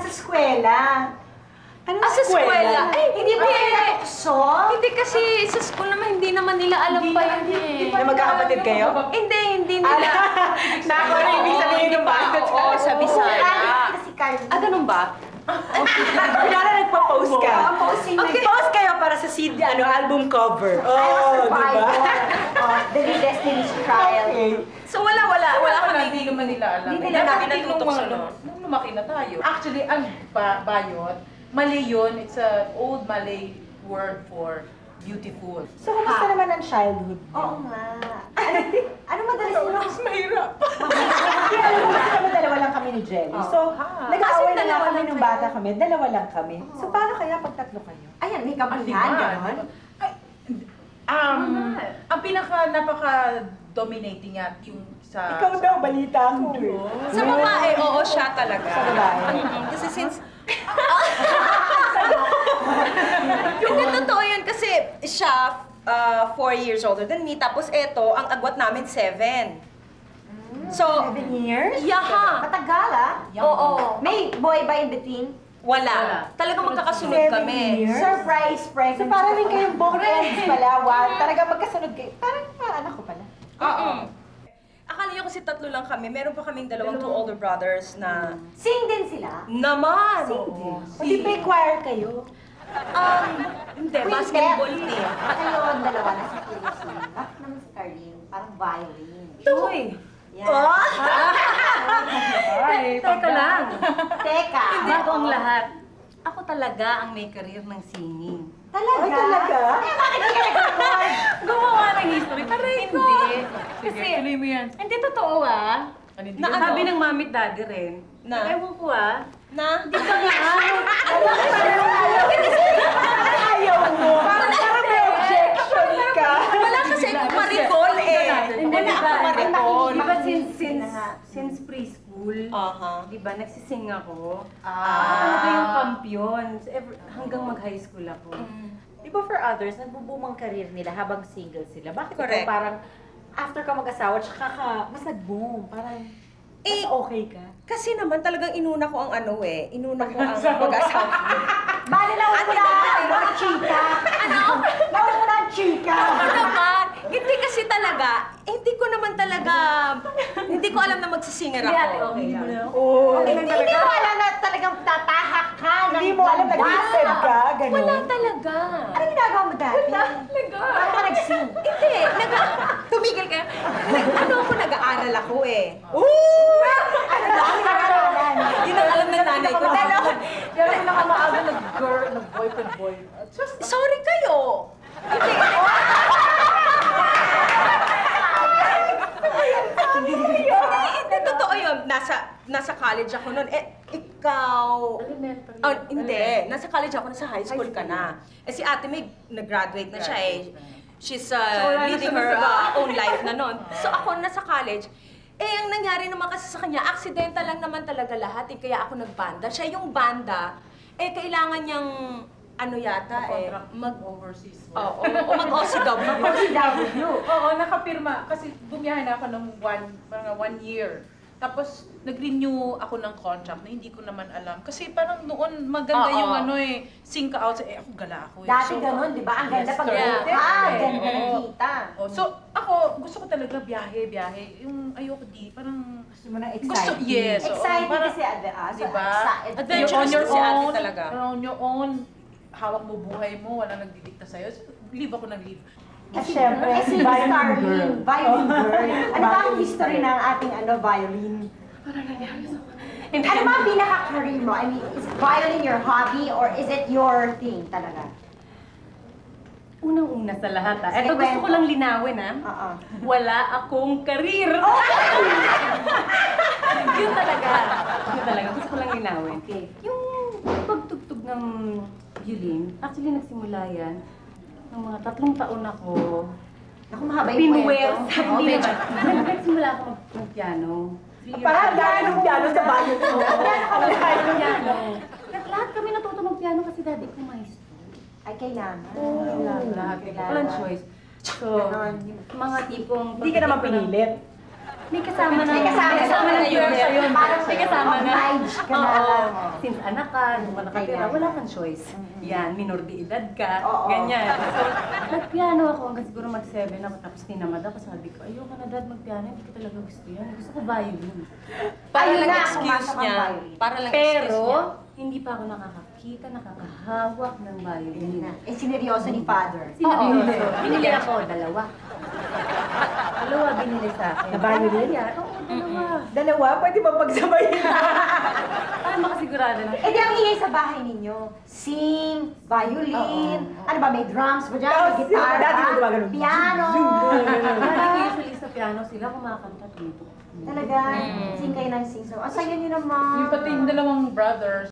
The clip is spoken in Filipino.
sa eskwela. Ano sa eskwela? Ay, hindi ba kayo natukso? Hindi kasi sa school naman, hindi naman nila alam pa yun eh. Na magkakapatid kayo? Hindi nila. Nako na ibig sabihin ng bakit? Oo, sa Bisaya. Kasi Carly. Ganun ba? Kaya nagpa-post ka. Mag-post kayo para sa CD, album cover. I was Oh, survivor diba? of the Destiny's Child. Okay. So wala kami. Hindi naman nila alam. Hindi nila Dapat natutok sa nung lumaki na tayo. Actually, ang bayot, Malay yun. It's an old Malay word for beautiful. So, kumusta naman ang childhood? Oo nga. Ano madalas nyo? Mas mahirap. Kaya alam mo kasi kami dalawa lang kami ni Jelly. So, nag-aaway na lang kami nung bata kami. Dalawa lang kami. So, paano kaya pag tatlo kayo? Ayan, may kampihan, gano'n. Ang napaka-dominating yan yung sa... Ikaw daw, balita ko eh. Sa babae, oo, siya talaga. Sa babae. Kasi since... Hindi, totoo yun kasi siya 4 years older than me. Tapos eto, ang agwat namin 7. So, 7 years? yaha. Matagal, ah. Oo. May boy ba in between? Wala. Talagang magkakasunod 7 kami. years? Surprise So, pregnancy. parang rin kayong bookends pala. Wow, talaga magkasunod kayo. Parang anak ko pala. Akala niyo kasi tatlo lang kami. Meron pa kaming dalawang 2 older brothers na... Sing din sila? Naman! Hindi pa choir kayo. Hindi, basketball team. Kayo ang dalawa na sa Philippines. Bakit naman si Carlene? Parang violin. Uy! Yan. Teka lang. Teka. Bago ang lahat, ako talaga ang may career ng singing. Talaga? Ay, talaga? Eh, bakit hindi ka nag-record? Gumawa ng history, pero hindi. Sige, tuloy mo yan. Hindi totoo Ano, hindi Na yan? ano? Sabi ng mami at daddy rin. Na? Ewan ko Na? Di ba nga? Ayaw mo. Parang may objection ka. Wala kasi akong maricol eh. Hindi, Wala diba? akong maricol. Di ba since preschool, Aha. di ba nagsising ako? Ah. Ako talaga yung kampiyon. So, hanggang mag-high school ako. Di ba for others, nagbo-boom ang career nila habang single sila? Bakit Correct. ikaw parang after ka mag-asawa, tsaka ka, mas nag-boom? Parang mas Eh, okay ka? Kasi naman talagang inuna ko ang inuna ko ang pag-asawa. Bale, nauna mo na ang chika. Ano? Nauna mo na ang chika. Ano naman? Hindi kasi talaga, hindi ko alam na magsisinger ako. Oo. Hindi mo alam na talagang tatahak ka. Hindi mo alam, nag-listen ka, gano'n. Wala talaga. Ano ginagawa mo dati? Paano ka nag-sing? Hindi, tumigil ka. Nag-aaral ako eh. Ano ba? Ano nag-aaralan? Yun ang alam ng nanay ko. Yan ang nakamaaga nag-boyfriend. Sorry kayo. Hindi, totoo yun. Nasa college ako noon. Ikaw... Elementary. Hindi. Nasa college ako, nasa high school ka na. Si Ate Meg, nag-graduate na siya eh. She's leading her own life na noon. So ako, nasa college. Ang nangyari naman kasi sa kanya, aksidenta lang naman talaga lahat eh. Kaya ako nagbanda. Siya yung banda, kailangan niyang Mag-overseas. Oo, mag-OCW. OCW. Oo, nakapirma. Kasi bumiyahe na ako ng mga 1 year. Tapos, nag-renew ako ng contract na hindi ko naman alam. Kasi parang noon maganda Oo. yung sync out. Ako gala ako. Dati ganun, di ba? Ang ganda Yes, pag correct. ganda ng Oo. kita. Oh, so, ako, gusto ko talaga biyahe. Yung ayoko parang... Gusto mo na Gusto, exciting. yes. oo, Exciting parang- kasi Diba? Adventurous You're on your si ate own, talaga. you're on your own, hawak mo buhay mo, walang nagdidikta sa'yo. So, leave ako ng leave. At syempre, si violin Starlene, girl. violin girl. Ano ba ang Violin history girl. ng ating violin? Ano ba ang pinaka-career mo? I mean, is violin your hobby or is it your thing talaga? Unang-una sa lahat Sige, Ito gusto ko kwento. lang linawin Oo. Wala akong career. Yun talaga. Gusto ko lang linawin. Okay. Yung pagtugtog ng violin, actually nagsimula yan nung mga 3 taon ako. Naku, mahaba yung Pinware kwento. sa hindi naman. Nagsimula ako mag-piano. Parang dahil ng piano sa bayo ko. Piano. Lahat kami natuto mag-piano kasi daddy ko maestro. Ay, kailangan. Lahat. Walang choice. So, Ganon. mga tipong... Hindi ka naman pinilit. May kasama na. May kasama na na yun. yun. Parang May kasama na. obliged ka na. Oo. Since anak ka, doon ka nakatira, Ganyan. wala kang choice. Yan, minor de edad ka, Oo. ganyan. So, nagpiano ako hanggang siguro mag-7 ako, tapos tinamad ako. Sabi ko, ayoko na dad magpiano, hindi ko talaga gusto yan. Gusto ko violin. Para Ayun lang na, excuse pumasok ang niya. violin. Para lang excuse Pero, niya. hindi pa ako nakakakita, nakakahawak ng violin. Eh, sineryoso ni Father. Seryoso. Binili ako, dalawa. Dalawa binili sa akin. Na violin? Kaya, oo, dalawa. Dalawa, pwede ba pagsabayin? Para makasigurado na. Eh, di ang ingay sa bahay ninyo. Sing, violin, ano ba, may drums ba dyan? May Tapos, guitar dati mo ba? gumagano. Piano. Lagi ko usually sa piano sila kumakanta dito. Talaga, sing kayo ng sing. So, ang saya niyo naman. Yung pati yung dalawang brothers,